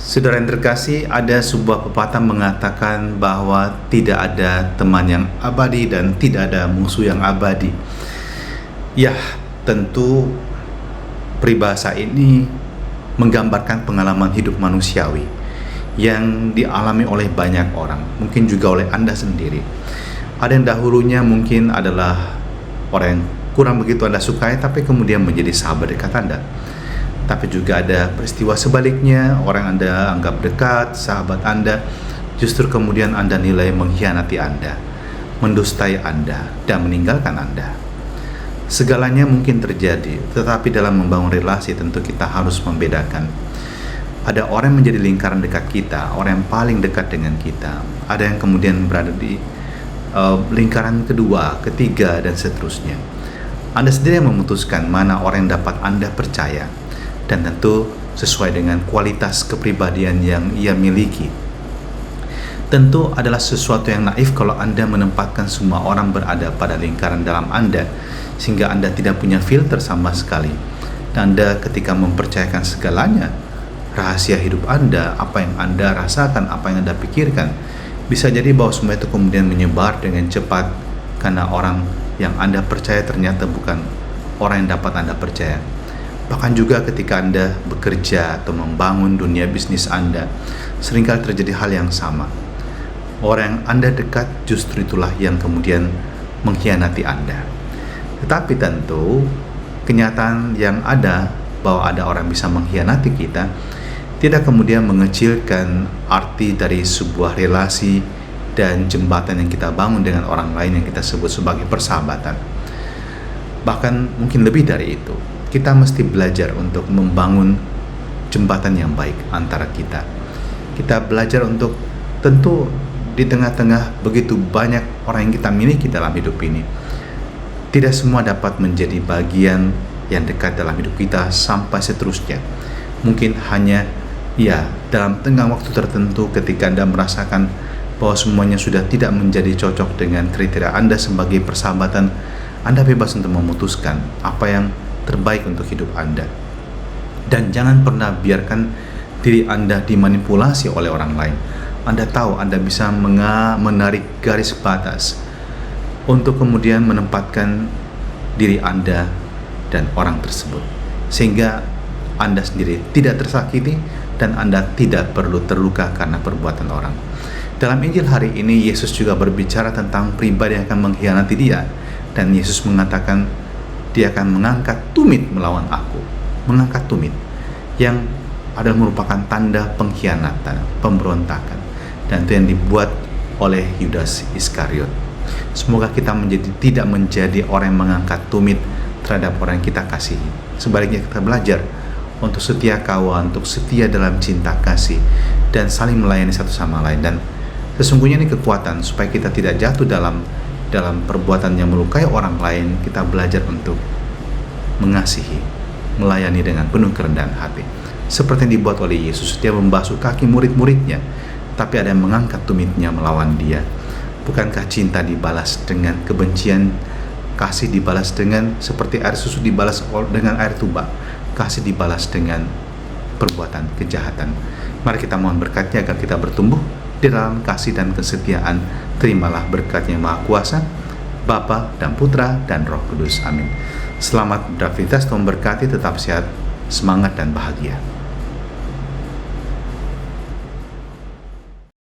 Saudara yang terkasih, ada sebuah pepatah mengatakan bahwa tidak ada teman yang abadi dan tidak ada musuh yang abadi. Ya, tentu peribahasa ini menggambarkan pengalaman hidup manusiawi yang dialami oleh banyak orang, mungkin juga oleh Anda sendiri. Ada yang dahulunya mungkin adalah orang yang kurang begitu Anda sukai, tapi kemudian menjadi sahabat dekat Anda. Tapi juga ada peristiwa sebaliknya, orang Anda anggap dekat, sahabat Anda, justru kemudian Anda nilai mengkhianati Anda, mendustai Anda, dan meninggalkan Anda. Segalanya mungkin terjadi, tetapi dalam membangun relasi tentu kita harus membedakan. Ada orang yang menjadi lingkaran dekat kita, orang yang paling dekat dengan kita. Ada yang kemudian berada di lingkaran kedua, ketiga, dan seterusnya. Anda sendiri yang memutuskan mana orang yang dapat Anda percaya, dan tentu sesuai dengan kualitas kepribadian yang ia miliki. Tentu adalah sesuatu yang naif kalau Anda menempatkan semua orang berada pada lingkaran dalam Anda, sehingga Anda tidak punya filter sama sekali. Dan Anda ketika mempercayakan segalanya, rahasia hidup Anda, apa yang Anda rasakan, apa yang Anda pikirkan, bisa jadi bahwa semua itu kemudian menyebar dengan cepat, karena orang yang Anda percaya ternyata bukan orang yang dapat Anda percaya. Bahkan juga ketika Anda bekerja atau membangun dunia bisnis Anda, seringkali terjadi hal yang sama. Orang yang Anda dekat justru itulah yang kemudian mengkhianati Anda. Tetapi tentu kenyataan yang ada bahwa ada orang bisa mengkhianati kita tidak kemudian mengecilkan arti dari sebuah relasi dan jembatan yang kita bangun dengan orang lain yang kita sebut sebagai persahabatan. Bahkan mungkin lebih dari itu. Kita mesti belajar untuk membangun jembatan yang baik antara kita. Kita belajar untuk tentu di tengah-tengah begitu banyak orang yang kita miliki dalam hidup ini, tidak semua dapat menjadi bagian yang dekat dalam hidup kita sampai seterusnya. Mungkin hanya dalam tengah waktu tertentu ketika Anda merasakan bahwa semuanya sudah tidak menjadi cocok dengan kriteria Anda sebagai persahabatan, Anda bebas untuk memutuskan apa yang terbaik untuk hidup Anda. Dan jangan pernah biarkan diri Anda dimanipulasi oleh orang lain. Anda tahu Anda bisa menarik garis batas untuk kemudian menempatkan diri Anda dan orang tersebut, sehingga Anda sendiri tidak tersakiti dan Anda tidak perlu terluka karena perbuatan orang. Dalam Injil hari ini, Yesus juga berbicara tentang pribadi yang akan mengkhianati dia, dan Yesus mengatakan dia akan mengangkat tumit melawan aku. Mengangkat tumit yang adalah merupakan tanda pengkhianatan, pemberontakan, dan itu yang dibuat oleh Yudas Iskariot. Semoga kita tidak menjadi orang yang mengangkat tumit terhadap orang yang kita kasihi. Sebaliknya kita belajar untuk setia kawan, untuk setia dalam cinta kasih, dan saling melayani satu sama lain. Dan sesungguhnya ini kekuatan supaya kita tidak jatuh dalam perbuatan yang melukai orang lain. Kita belajar untuk mengasihi, melayani dengan penuh kerendahan hati. Seperti yang dibuat oleh Yesus, dia membasuh kaki murid-muridnya, tapi ada yang mengangkat tumitnya melawan dia. Bukankah cinta dibalas dengan kebencian, kasih dibalas dengan seperti air susu dibalas dengan air tuba, kasih dibalas dengan perbuatan kejahatan. Mari kita mohon berkat-Nya agar kita bertumbuh di dalam kasih dan kesetiaan. Terimalah berkat-Nya Maha Kuasa, Bapa dan Putra dan Roh Kudus. Amin. Selamat beraktivitas, Tuhan berkati, tetap sehat, semangat dan bahagia.